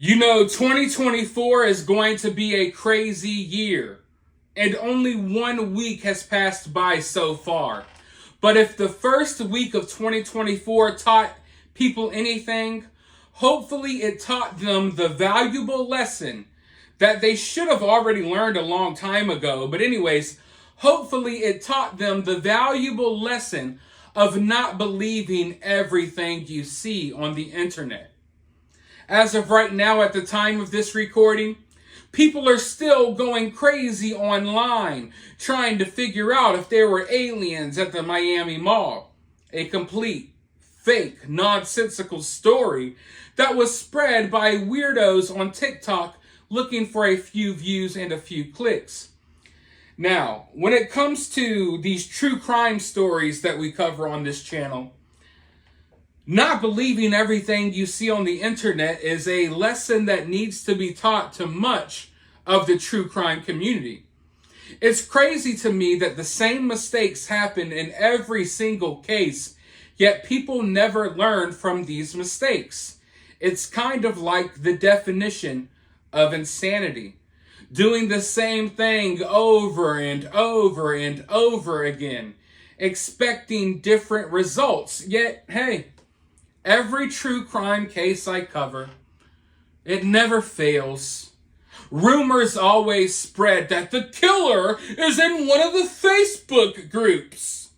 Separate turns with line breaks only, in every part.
You know, 2024 is going to be a crazy year, and only 1 week has passed by so far. But if the first week of 2024 taught people anything, hopefully it taught them the valuable lesson that they should have already learned a long time ago. But anyways, hopefully it taught them the valuable lesson of not believing everything you see on the internet. As of right now, at the time of this recording, people are still going crazy online, trying to figure out if there were aliens at the Miami Mall. A complete, fake, nonsensical story that was spread by weirdos on TikTok looking for a few views and a few clicks. Now, when it comes to these true crime stories that we cover on this channel, not believing everything you see on the internet is a lesson that needs to be taught to much of the true crime community. It's crazy to me that the same mistakes happen in every single case, yet people never learn from these mistakes. It's kind of like the definition of insanity. Doing the same thing over and over and over again, expecting different results. Yet, hey, every true crime case I cover, it never fails. Rumors always spread that the killer is in one of the Facebook groups.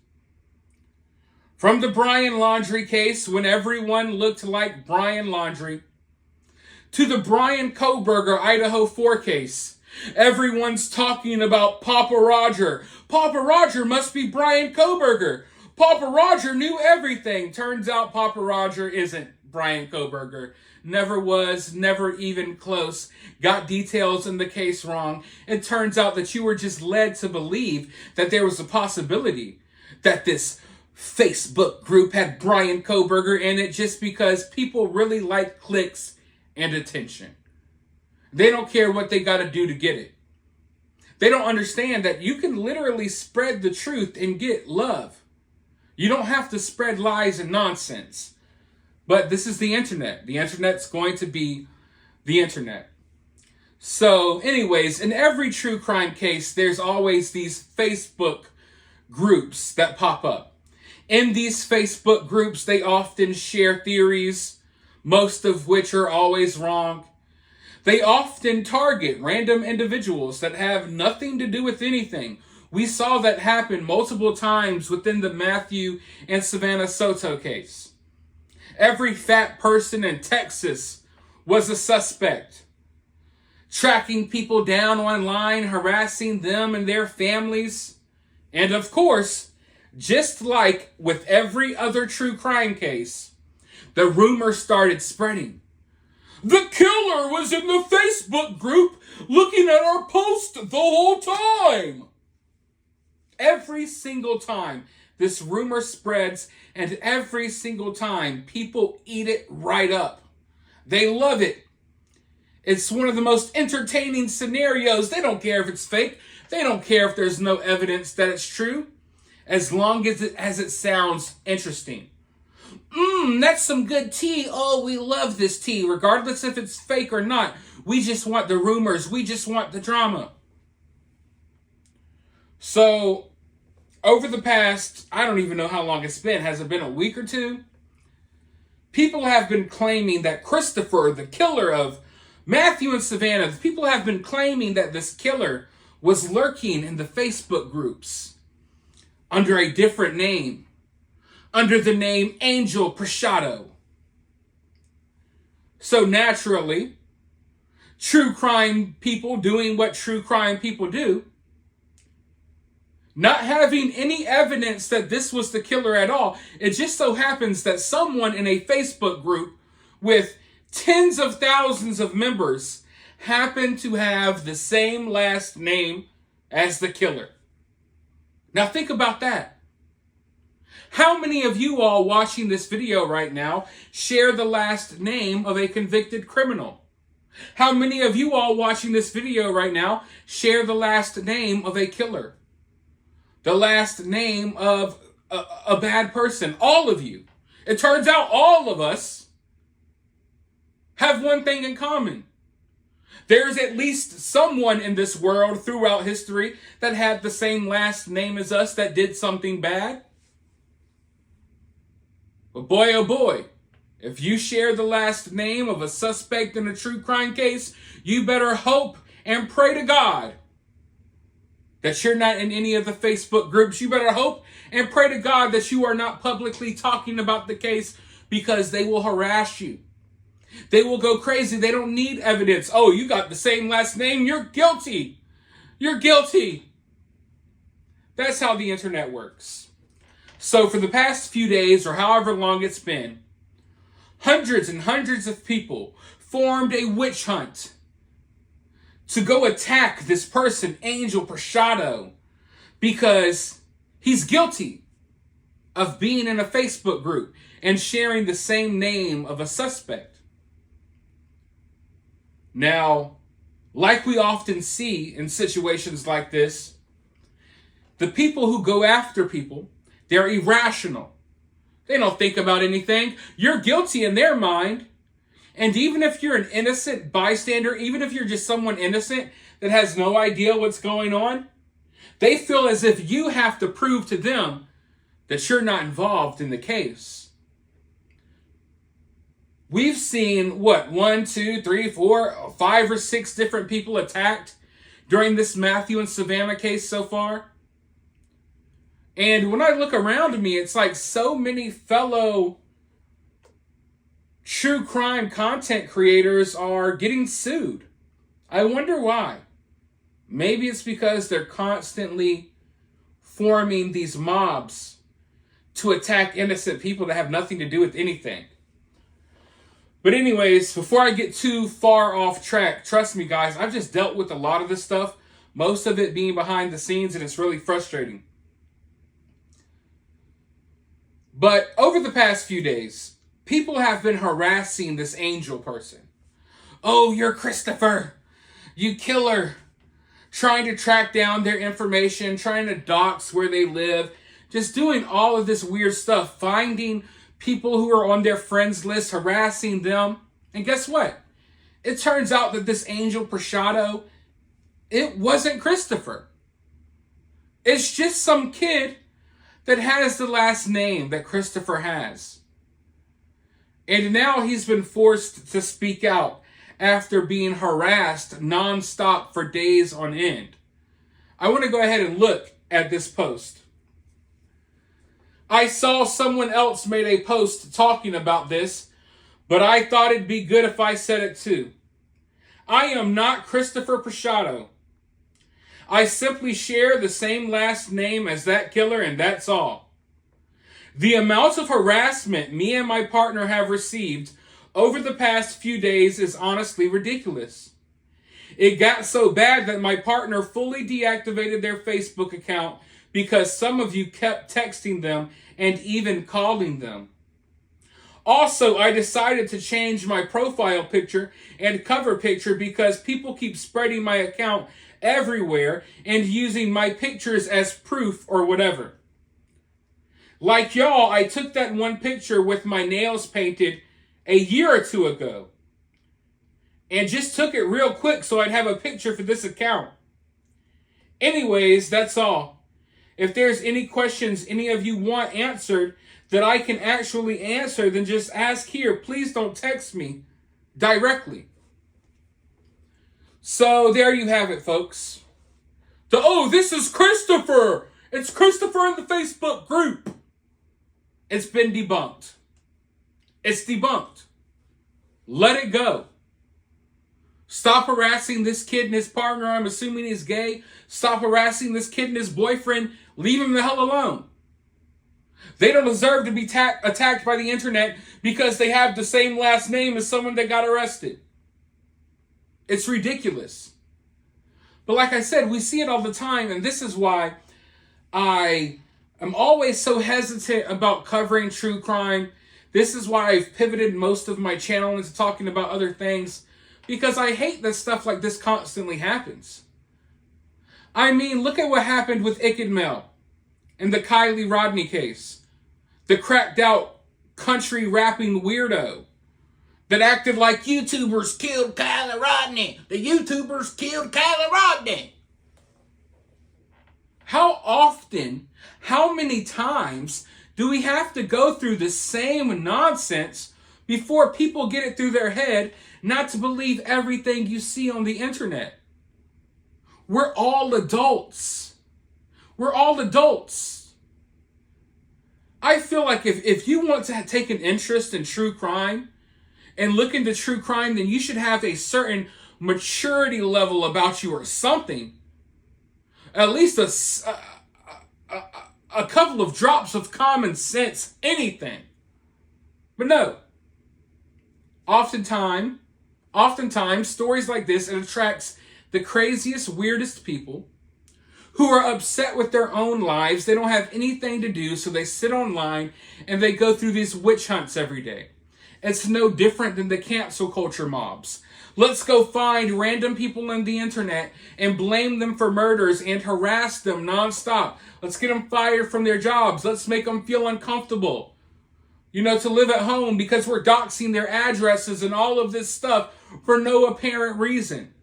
From the Brian Laundrie case, when everyone looked like Brian Laundrie, to the Brian Kohberger Idaho 4 case, everyone's talking about Papa Roger. Papa Roger must be Brian Kohberger. Papa Roger knew everything. Turns out Papa Roger isn't Brian Kohberger. Never was, never even close. Got details in the case wrong. It turns out that you were just led to believe that there was a possibility that this Facebook group had Brian Kohberger in it just because people really like clicks and attention. They don't care what they got to do to get it. They don't understand that you can literally spread the truth and get love. You don't have to spread lies and nonsense. But this is the internet. The internet's going to be the internet. So anyways, in every true crime case, there's always these Facebook groups that pop up. In these Facebook groups, they often share theories, most of which are always wrong. They often target random individuals that have nothing to do with anything. We saw that happen multiple times within the Matthew and Savanah Soto case. Every fat person in Texas was a suspect. Tracking people down online, harassing them and their families. And of course, just like with every other true crime case, the rumor started spreading. The killer was in the Facebook group looking at our post the whole time. Every single time this rumor spreads, and every single time people eat it right up. They love it. It's one of the most entertaining scenarios. They don't care if it's fake. They don't care if there's no evidence that it's true, as long as it sounds interesting. That's some good tea. Oh, we love this tea, regardless if it's fake or not. We just want the rumors. We just want the drama. So, over the past, I don't even know how long it's been. Has it been a week or two? People have been claiming that Christopher, the killer of Matthew and Savanah, people have been claiming that this killer was lurking in the Facebook groups under a different name, under the name Angel Prashado. So naturally, true crime people doing what true crime people do, not having any evidence that this was the killer at all. It just so happens that someone in a Facebook group with tens of thousands of members happened to have the same last name as the killer. Now think about that. How many of you all watching this video right now share the last name of a convicted criminal? How many of you all watching this video right now share the last name of a killer? The last name of a bad person? All of you. It turns out all of us have one thing in common. There's at least someone in this world throughout history that had the same last name as us that did something bad. But boy, oh boy, if you share the last name of a suspect in a true crime case, you better hope and pray to God that you're not in any of the Facebook groups. You better hope and pray to God that you are not publicly talking about the case, because they will harass you. They will go crazy. They don't need evidence. Oh, you got the same last name. You're guilty. You're guilty. That's how the internet works. So for the past few days, or however long it's been, hundreds and hundreds of people formed a witch hunt to go attack this person, Angel Prashado, because he's guilty of being in a Facebook group and sharing the same name of a suspect. Now, like we often see in situations like this, the people who go after people, they're irrational. They don't think about anything. You're guilty in their mind. And even if you're an innocent bystander, even if you're just someone innocent that has no idea what's going on, they feel as if you have to prove to them that you're not involved in the case. We've seen, 1, 2, 3, 4, 5 or 6 different people attacked during this Matthew and Savanah case so far. And when I look around me, it's like so many fellow true crime content creators are getting sued. I wonder why. Maybe it's because they're constantly forming these mobs to attack innocent people that have nothing to do with anything. But anyways, before I get too far off track, trust me guys, I've just dealt with a lot of this stuff, most of it being behind the scenes, and it's really frustrating. But over the past few days, people have been harassing this Angel person. Oh, you're Christopher, you killer. Trying to track down their information, trying to dox where they live, just doing all of this weird stuff, finding people who are on their friends list, harassing them. And guess what? It turns out that this Angel Prashado, it wasn't Christopher. It's just some kid that has the last name that Christopher has. And now he's been forced to speak out after being harassed nonstop for days on end. I want to go ahead and look at this post. I saw someone else made a post talking about this, but I thought it'd be good if I said it too. I am not Christopher Prashado. I simply share the same last name as that killer, and that's all. The amount of harassment me and my partner have received over the past few days is honestly ridiculous. It got so bad that my partner fully deactivated their Facebook account because some of you kept texting them and even calling them. Also, I decided to change my profile picture and cover picture because people keep spreading my account everywhere and using my pictures as proof or whatever. Like y'all, I took that one picture with my nails painted a year or two ago and just took it real quick so I'd have a picture for this account. Anyways, that's all. If there's any questions any of you want answered that I can actually answer, then just ask here. Please don't text me directly. So there you have it, folks. This is Christopher. It's Christopher in the Facebook group. It's been debunked. It's debunked. Let it go. Stop harassing this kid and his partner. I'm assuming he's gay. Stop harassing this kid and his boyfriend. Leave him the hell alone. They don't deserve to be attacked by the internet because they have the same last name as someone that got arrested. It's ridiculous. But like I said, we see it all the time, and this is why I am always so hesitant about covering true crime. This is why I've pivoted most of my channel into talking about other things, because I hate that stuff like this constantly happens. I mean, look at what happened with Icked Mel in the Kylie Rodney case. The cracked out country rapping weirdo that acted like YouTubers killed Kylie Rodney. The YouTubers killed Kylie Rodney. How often, how many times do we have to go through the same nonsense before people get it through their head not to believe everything you see on the internet? We're all adults. We're all adults. I feel like if you want to take an interest in true crime and look into true crime, then you should have a certain maturity level about you or something. At least a couple of drops of common sense, anything. But no. Oftentimes, stories like this, it attracts the craziest, weirdest people who are upset with their own lives. They don't have anything to do, so they sit online and they go through these witch hunts every day. It's no different than the cancel culture mobs. Let's go find random people on the internet and blame them for murders and harass them nonstop. Let's get them fired from their jobs. Let's make them feel uncomfortable, to live at home because we're doxing their addresses and all of this stuff for no apparent reason.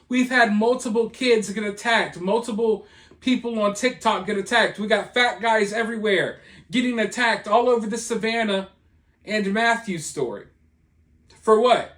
We've had multiple kids get attacked. Multiple people on TikTok get attacked. We got fat guys everywhere getting attacked all over the Savanah and Matthew story. For what?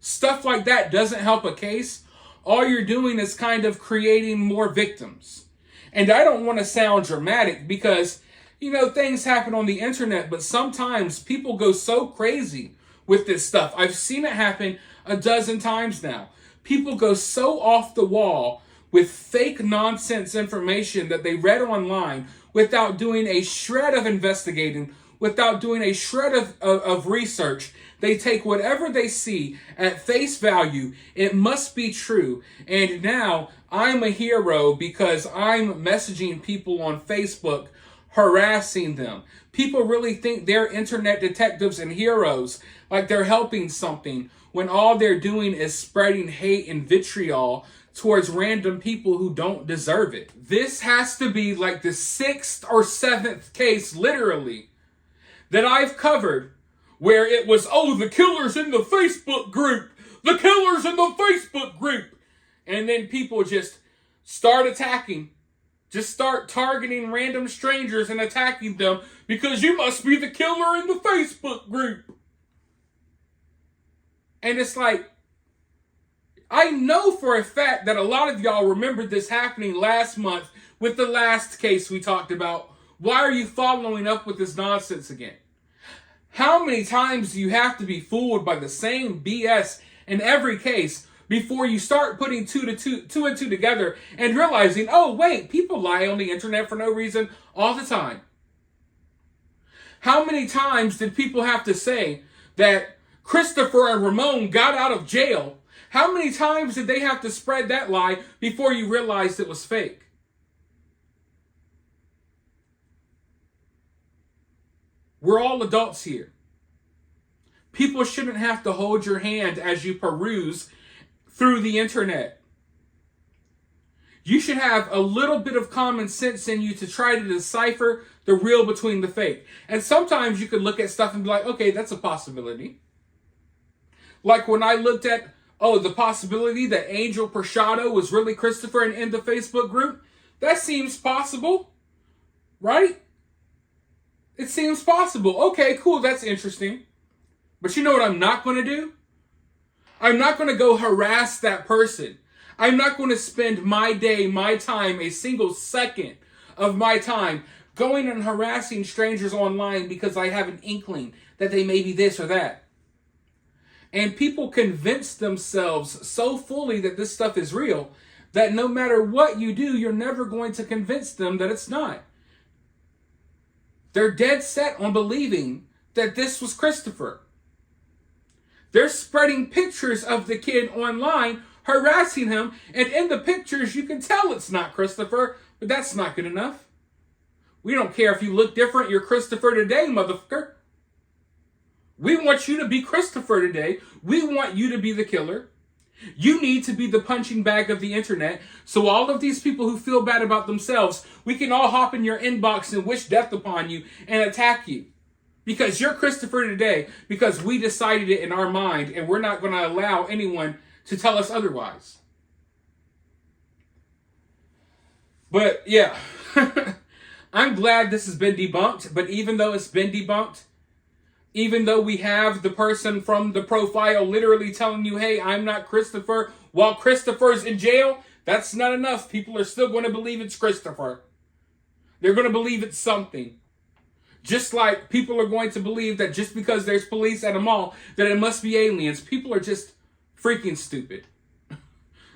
Stuff like that doesn't help a case. All you're doing is kind of creating more victims. And I don't want to sound dramatic because, things happen on the internet, but sometimes people go so crazy with this stuff. I've seen it happen a dozen times now. People go so off the wall with fake nonsense information that they read online without doing a shred of investigating, without doing a shred of research. They take whatever they see at face value. It must be true. And now I'm a hero because I'm messaging people on Facebook, harassing them. People really think they're internet detectives and heroes, like they're helping something, when all they're doing is spreading hate and vitriol towards random people who don't deserve it. This has to be like the 6th or 7th case, literally, that I've covered where it was, the killer's in the Facebook group. The killer's in the Facebook group. And then people just start attacking. Just start targeting random strangers and attacking them because you must be the killer in the Facebook group. And it's like, I know for a fact that a lot of y'all remembered this happening last month with the last case we talked about. Why are you following up with this nonsense again? How many times do you have to be fooled by the same BS in every case before you start putting two and two together and realizing, oh wait, people lie on the internet for no reason all the time? How many times did people have to say that Christopher and Ramon got out of jail? How many times did they have to spread that lie before you realized it was fake? We're all adults here. People shouldn't have to hold your hand as you peruse through the internet. You should have a little bit of common sense in you to try to decipher the real between the fake. And sometimes you could look at stuff and be like, okay, that's a possibility. Like when I looked at, the possibility that Angel Prashado was really Christopher and in the Facebook group. That seems possible, right? It seems possible. Okay, cool, that's interesting. But you know what I'm not going to do? I'm not going to go harass that person. I'm not going to spend my day, my time, a single second of my time going and harassing strangers online because I have an inkling that they may be this or that. And people convince themselves so fully that this stuff is real that no matter what you do, you're never going to convince them that it's not. They're dead set on believing that this was Christopher. They're spreading pictures of the kid online, harassing him, and in the pictures you can tell it's not Christopher, but that's not good enough. We don't care if you look different, you're Christopher today, motherfucker. We want you to be Christopher today. We want you to be the killer. You need to be the punching bag of the internet, so all of these people who feel bad about themselves, we can all hop in your inbox and wish death upon you and attack you. Because you're Christopher today because we decided it in our mind, and we're not going to allow anyone to tell us otherwise. But yeah, I'm glad this has been debunked. But even though it's been debunked, even though we have the person from the profile literally telling you, hey, I'm not Christopher, while Christopher's in jail, that's not enough. People are still going to believe it's Christopher. They're going to believe it's something. Just like people are going to believe that just because there's police at a mall, that it must be aliens. People are just freaking stupid.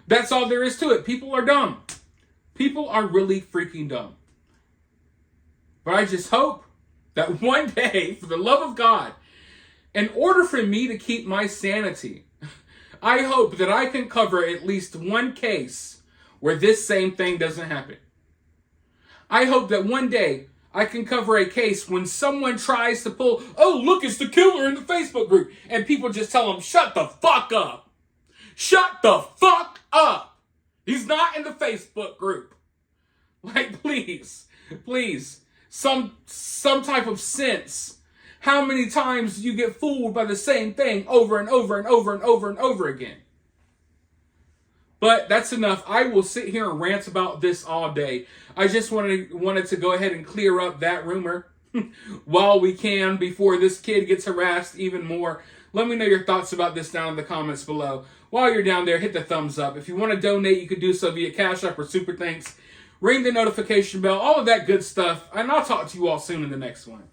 That's all there is to it. People are dumb. People are really freaking dumb. But I just hope that one day, for the love of God, in order for me to keep my sanity, I hope that I can cover at least one case where this same thing doesn't happen. I hope that one day I can cover a case when someone tries to pull, oh, look, it's the killer in the Facebook group. And people just tell them, shut the fuck up. Shut the fuck up. He's not in the Facebook group. Like, please, some type of sense. How many times do you get fooled by the same thing over and over and over and over and over again? But that's enough. I will sit here and rant about this all day. I just wanted to go ahead and clear up that rumor while we can before this kid gets harassed even more. Let me know your thoughts about this down in the comments below. While you're down there, hit the thumbs up. If you want to donate, you can do so via CashApp or Super Thanks. Ring the notification bell, all of that good stuff. And I'll talk to you all soon in the next one.